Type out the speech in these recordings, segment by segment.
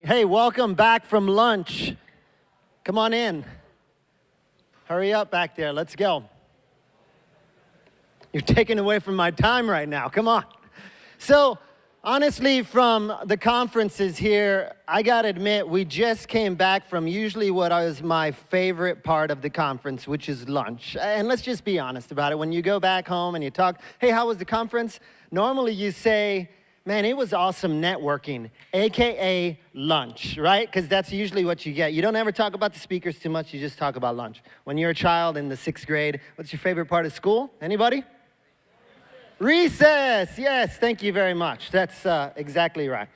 Hey, welcome back from lunch. Come on in. Hurry up back there. Let's go. You're taking away from my time right now. Come on. So, honestly, from the conferences here, I got to admit, we just came back from usually what is my favorite part of the conference, which is lunch. And let's just be honest about it. When you go back home and you talk, hey, how was the conference? Normally you say, man, it was awesome networking, AKA lunch, right? Because that's usually what you get. You don't ever talk about the speakers too much, you just talk about lunch. When you're a child in the 6th grade, what's your favorite part of school? Anybody? Recess, yes, thank you very much. That's exactly right.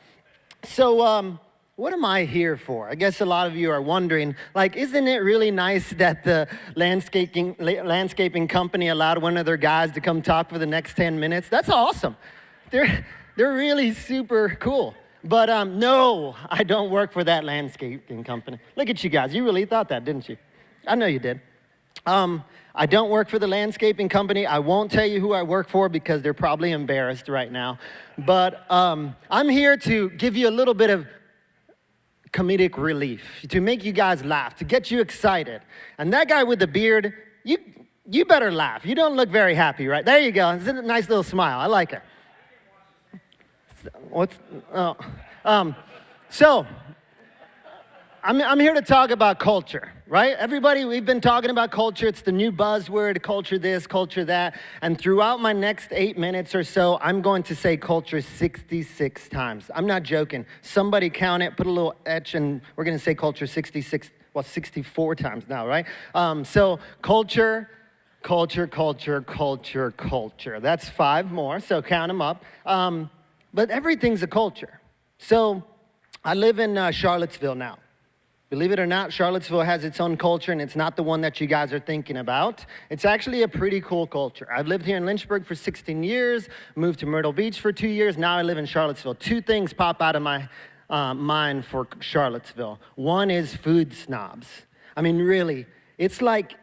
So, what am I here for? I guess a lot of you are wondering, like, isn't it really nice that the landscaping company allowed one of their guys to come talk for the next 10 minutes? That's awesome. They're really super cool. But no, I don't work for that landscaping company. Look at you guys. You really thought that, didn't you? I know you did. I don't work for the landscaping company. I won't tell you who I work for because they're probably embarrassed right now. But I'm here to give you a little bit of comedic relief, to make you guys laugh, to get you excited. And that guy with the beard, you better laugh. You don't look very happy, right? There you go. It's a nice little smile. I like it. So, I'm here to talk about culture, right? Everybody, we've been talking about culture. It's the new buzzword, culture this, culture that. And throughout my next 8 minutes or so, I'm going to say culture 66 times. I'm not joking. Somebody count it, put a little etch, and we're going to say culture 64 times now, right? So culture. That's 5 more, so count them up. But everything's a culture. So I live in Charlottesville now. Believe it or not, Charlottesville has its own culture, and it's not the one that you guys are thinking about. It's actually a pretty cool culture. I've lived here in Lynchburg for 16 years, moved to Myrtle Beach for 2 years. Now I live in Charlottesville. 2 things pop out of my mind for Charlottesville. One is food snobs. I mean, really, it's like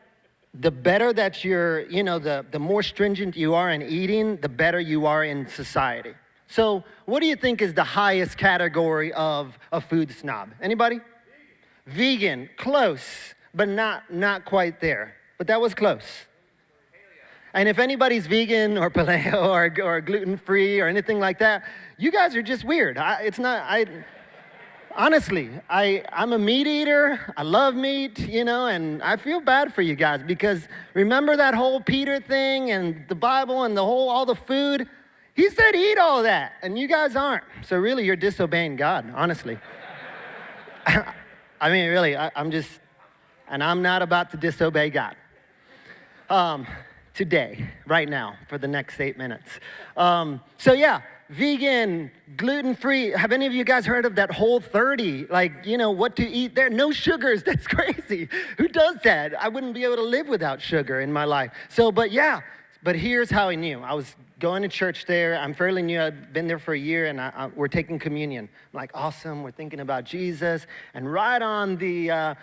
the better that you're, the more stringent you are in eating, the better you are in society. So what do you think is the highest category of a food snob? Anybody? Vegan. Close, but not quite there. But that was close. And if anybody's vegan or paleo or gluten-free or anything like that, you guys are just weird. Honestly, I'm a meat eater. I love meat, and I feel bad for you guys because remember that whole Peter thing and the Bible and all the food? He said eat all that, and you guys aren't. So really, you're disobeying God, honestly. I mean, really, I'm not about to disobey God. Today, right now, for the next 8 minutes. So yeah, vegan, gluten-free. Have any of you guys heard of that Whole30? Like, what to eat there? No sugars, that's crazy. Who does that? I wouldn't be able to live without sugar in my life. So, but here's how I knew. I was going to church there. I'm fairly new. I've been there for a year, and we're taking communion. I'm like, awesome. We're thinking about Jesus. And right on the,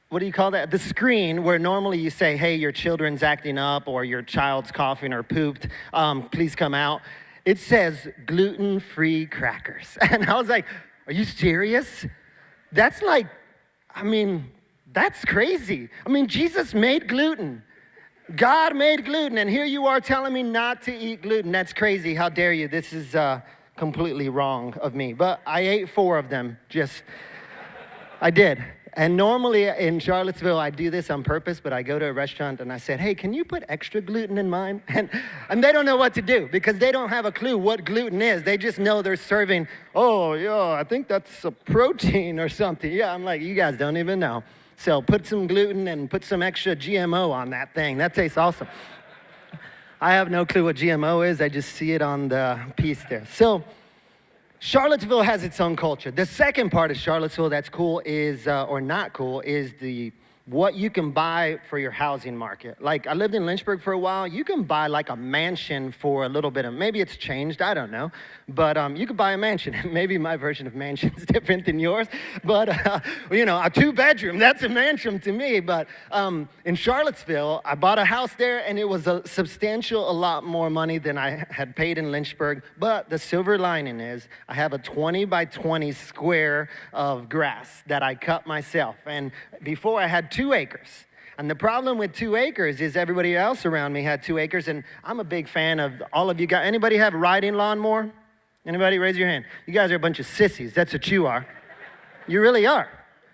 what do you call that? The screen where normally you say, hey, your children's acting up or your child's coughing or pooped, please come out. It says gluten-free crackers. And I was like, are you serious? That's that's crazy. Jesus made gluten. God made gluten, and here you are telling me not to eat gluten. That's crazy. How dare you? This is completely wrong of me. But I ate 4 of them. I did. And normally in Charlottesville, I do this on purpose, but I go to a restaurant and I said, hey, can you put extra gluten in mine? And they don't know what to do because they don't have a clue what gluten is. They just know they're serving, oh, yeah, I think that's a protein or something. Yeah, I'm like, you guys don't even know. So put some gluten and put some extra GMO on that thing. That tastes awesome. I have no clue what GMO is. I just see it on the piece there. So Charlottesville has its own culture. The second part of Charlottesville that's cool is, or not cool, is the what you can buy for your housing market. Like, I lived in Lynchburg for a while. You can buy like a mansion for a little bit of, maybe it's changed, I don't know. But you could buy a mansion. Maybe my version of mansion is different than yours. But, a 2-bedroom, that's a mansion to me. But in Charlottesville, I bought a house there, and it was a lot more money than I had paid in Lynchburg. But the silver lining is I have a 20 by 20 square of grass that I cut myself. And before I had 2 acres. And the problem with 2 acres is everybody else around me had 2 acres, and I'm a big fan of all of you guys. Anybody have riding lawnmower? Anybody? Raise your hand. You guys are a bunch of sissies. That's what you are. You really are.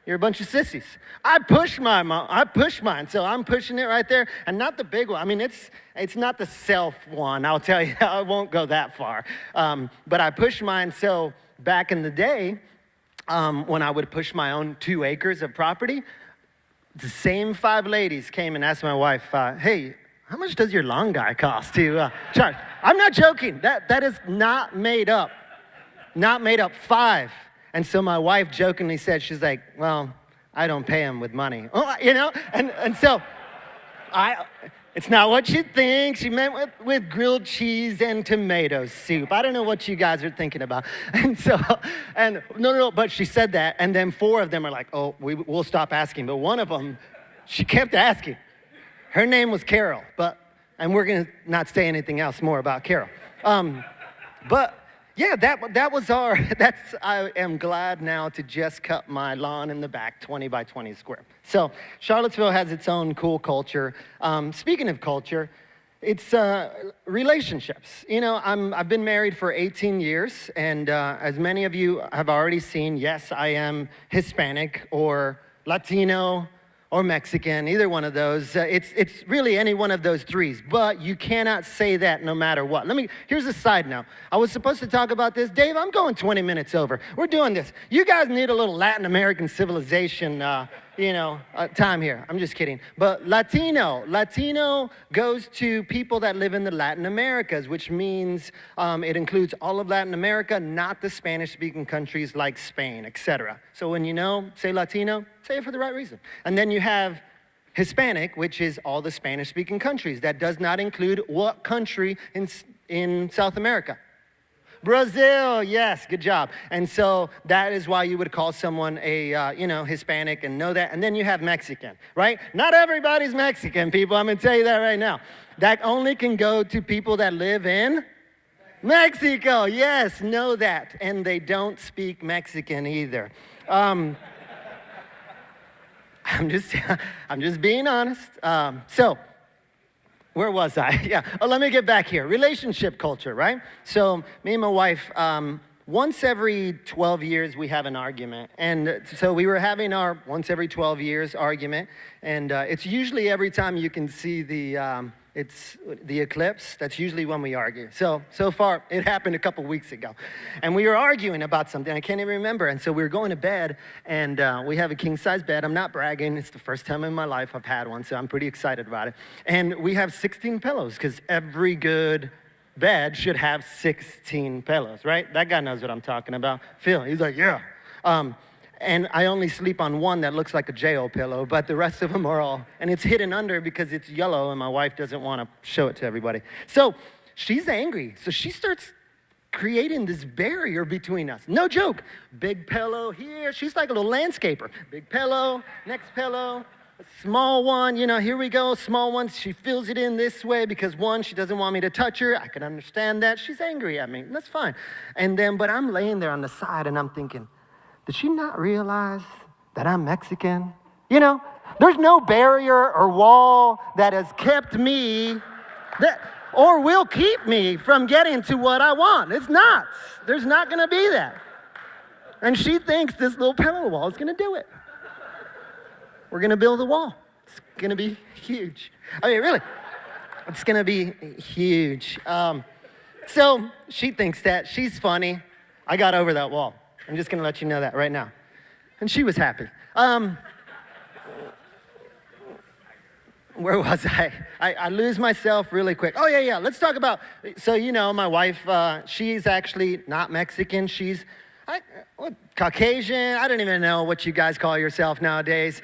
You're a bunch of sissies. I push mine, so I'm pushing it right there, and not the big one. I mean, it's not the self one, I'll tell you. I won't go that far. But I push mine, so back in the day, when I would push my own 2 acres of property, the same 5 ladies came and asked my wife, hey, how much does your lawn guy cost to charge? I'm not joking. That is not made up. Not made up. 5. And so my wife jokingly said, she's like, well, I don't pay him with money. Oh, and so it's not what you think. She meant with grilled cheese and tomato soup. I don't know what you guys are thinking about. And no, but she said that, and then 4 of them are like, oh, we'll stop asking. But one of them, she kept asking. Her name was Carol, and we're gonna not say anything else more about Carol. But yeah, that was I am glad now to just cut my lawn in the back, 20 by 20 square. So Charlottesville has its own cool culture. Speaking of culture, it's relationships. I've been married for 18 years, and as many of you have already seen, yes, I am Hispanic or Latino or Mexican, either one of those. It's really any one of those 3s, but you cannot say that no matter what. Here's a side note. I was supposed to talk about this. Dave, I'm going 20 minutes over. We're doing this. You guys need a little Latin American civilization, time here. I'm just kidding. But Latino goes to people that live in the Latin Americas, which means it includes all of Latin America, not the Spanish-speaking countries like Spain, etc. So when say Latino, say it for the right reason. And then you have Hispanic, which is all the Spanish-speaking countries. That does not include what country in South America? Brazil, yes, good job. And so that is why you would call someone a, Hispanic and know that. And then you have Mexican, right? Not everybody's Mexican, people. I'm going to tell you that right now. That only can go to people that live in Mexico. Yes, know that. And they don't speak Mexican either. I'm just being honest. So where was I? Yeah. Oh, let me get back here. Relationship culture, right? So me and my wife, once every 12 years, we have an argument. And so we were having our once every 12 years argument. And it's usually every time you can see the eclipse. That's usually when we argue. So far, it happened a couple weeks ago. And we were arguing about something. I can't even remember. And so we were going to bed, and we have a king-size bed. I'm not bragging. It's the first time in my life I've had one, so I'm pretty excited about it. And we have 16 pillows, because every good bed should have 16 pillows, right? That guy knows what I'm talking about. Phil, he's like, yeah. And I only sleep on one that looks like a jail pillow, but the rest of them are all, and it's hidden under because it's yellow, and my wife doesn't want to show it to everybody. So she's angry. So she starts creating this barrier between us. No joke. Big pillow here. She's like a little landscaper. Big pillow, next pillow, a small one. Here we go, small one. She fills it in this way because, one, she doesn't want me to touch her. I can understand that. She's angry at me. That's fine. And then, but I'm laying there on the side, and I'm thinking, did she not realize that I'm Mexican? There's no barrier or wall that has kept me or will keep me from getting to what I want. It's not. There's not going to be that. And she thinks this little pillow wall is going to do it. We're going to build a wall. It's going to be huge. I mean, really, it's going to be huge. So she thinks that. She's funny. I got over that wall. I'm just going to let you know that right now. And she was happy. Where was I? I lose myself really quick. Oh, yeah. Let's talk about, so my wife, she's actually not Mexican. She's Caucasian. I don't even know what you guys call yourself nowadays.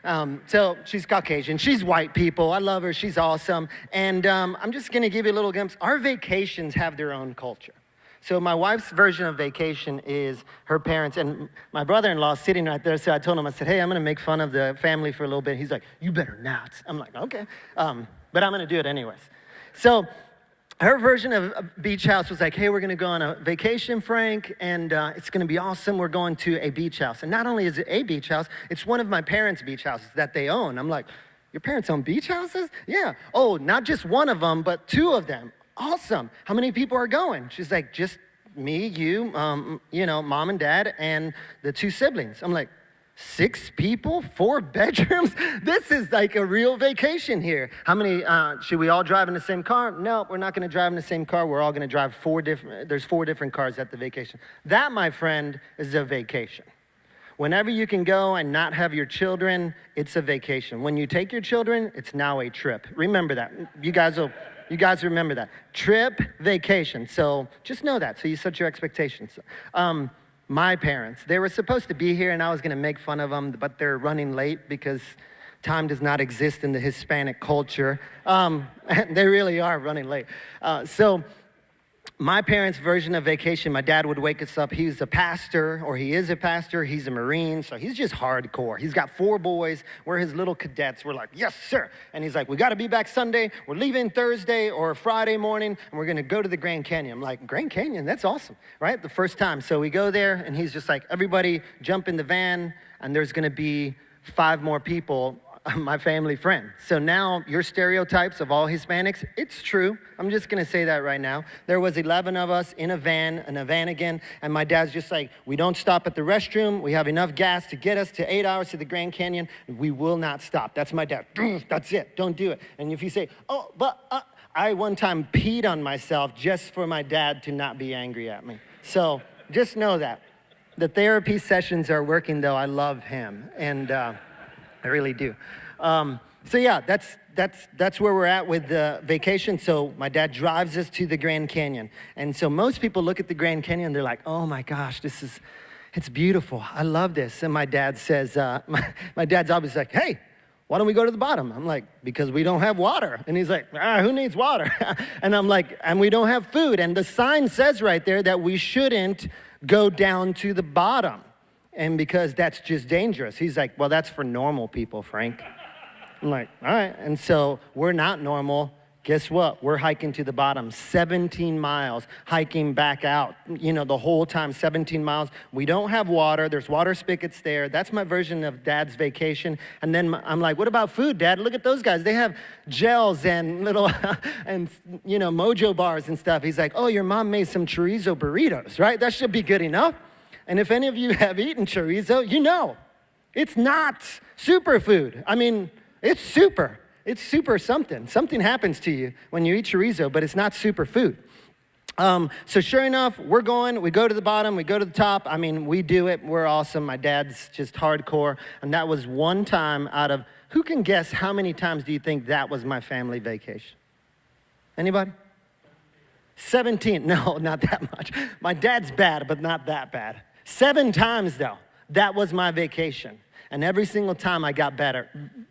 So she's Caucasian. She's white people. I love her. She's awesome. And I'm just going to give you a little glimpse. Our vacations have their own culture. So my wife's version of vacation is her parents, and my brother-in-law is sitting right there, so I told him, I said, hey, I'm gonna make fun of the family for a little bit. He's like, you better not. I'm like, okay, but I'm gonna do it anyways. So her version of a beach house was like, hey, we're gonna go on a vacation, Frank, and it's gonna be awesome. We're going to a beach house. And not only is it a beach house, it's one of my parents' beach houses that they own. I'm like, your parents own beach houses? Yeah. Oh, not just one of them, but two of them. Awesome. How many people are going? She's like, just me, you, mom and dad, and the two siblings. I'm like, 6 people, 4 bedrooms? This is like a real vacation here. How many, should we all drive in the same car? No, we're not gonna drive in the same car. We're all gonna drive there's 4 different cars at the vacation. That, my friend, is a vacation. Whenever you can go and not have your children, it's a vacation. When you take your children, it's now a trip. Remember that. You guys remember that. Trip, vacation. So just know that. So you set your expectations. My parents, they were supposed to be here and I was gonna make fun of them, but they're running late because time does not exist in the Hispanic culture. They really are running late. So my parents' version of vacation, my dad would wake us up. He's a pastor, or he is a pastor. He's a Marine, so he's just hardcore. He's got 4 boys. We're his little cadets. We're like, yes, sir. And he's like, we got to be back Sunday. We're leaving Thursday or Friday morning, and we're going to go to the Grand Canyon. I'm like, Grand Canyon? That's awesome, right? The first time. So we go there, and he's just like, everybody jump in the van, and there's going to be 5 more people, my family friend. So now your stereotypes of all Hispanics, it's true. I'm just gonna say that right now. There was 11 of us in a van again, and my dad's just like, we don't stop at the restroom. We have enough gas to get us to 8 hours to the Grand Canyon. We will not stop. That's my dad. That's it. Don't do it. And if you say, oh, but I one time peed on myself just for my dad to not be angry at me. So just know that. The therapy sessions are working though. I love him, and I really do. So yeah, that's where we're at with the vacation. So my dad drives us to the Grand Canyon. And so most people look at the Grand Canyon, they're like, oh my gosh, it's beautiful. I love this. And my dad says, my dad's always like, hey, why don't we go to the bottom? I'm like, because we don't have water. And he's like, who needs water? And I'm like, and we don't have food. And the sign says right there that we shouldn't go down to the bottom. And because that's just dangerous. He's like, well, that's for normal people, Frank. I'm like, all right. And so we're not normal. Guess what? We're hiking to the bottom, 17 miles, hiking back out, the whole time, 17 miles. We don't have water. There's water spigots there. That's my version of Dad's vacation. And then I'm like, what about food, Dad? Look at those guys. They have gels and little, and Mojo bars and stuff. He's like, oh, your mom made some chorizo burritos, right? That should be good enough. And if any of you have eaten chorizo, it's not superfood. I mean, it's super. It's super something. Something happens to you when you eat chorizo, but it's not superfood. So sure enough, we go to the bottom, we go to the top. I mean, we do it. We're awesome. My dad's just hardcore. And that was one time out of, who can guess how many times do you think that was my family vacation? Anybody? 17. No, not that much. My dad's bad, but not that bad. 7 times, though, that was my vacation. And every single time I got better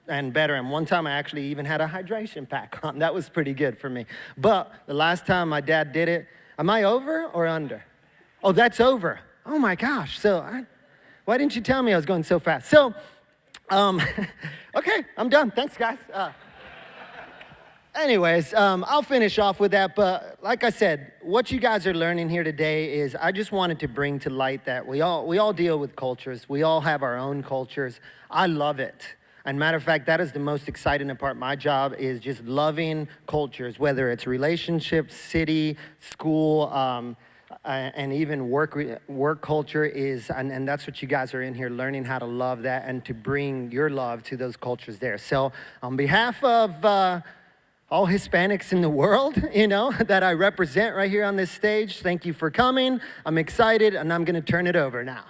and better. And one time I actually even had a hydration pack on. That was pretty good for me. But the last time my dad did it, am I over or under? Oh, that's over. Oh, my gosh. Why didn't you tell me I was going so fast? So, okay, I'm done. Thanks, guys. Anyways, I'll finish off with that, but like I said, what you guys are learning here today is I just wanted to bring to light that we all deal with cultures. We all have our own cultures. I love it. And matter of fact, that is the most exciting part. My job is just loving cultures, whether it's relationships, city, school, and even work culture is, and that's what you guys are in here, learning how to love that and to bring your love to those cultures there. So on behalf of all Hispanics in the world, that I represent right here on this stage, thank you for coming. I'm excited, and I'm going to turn it over now.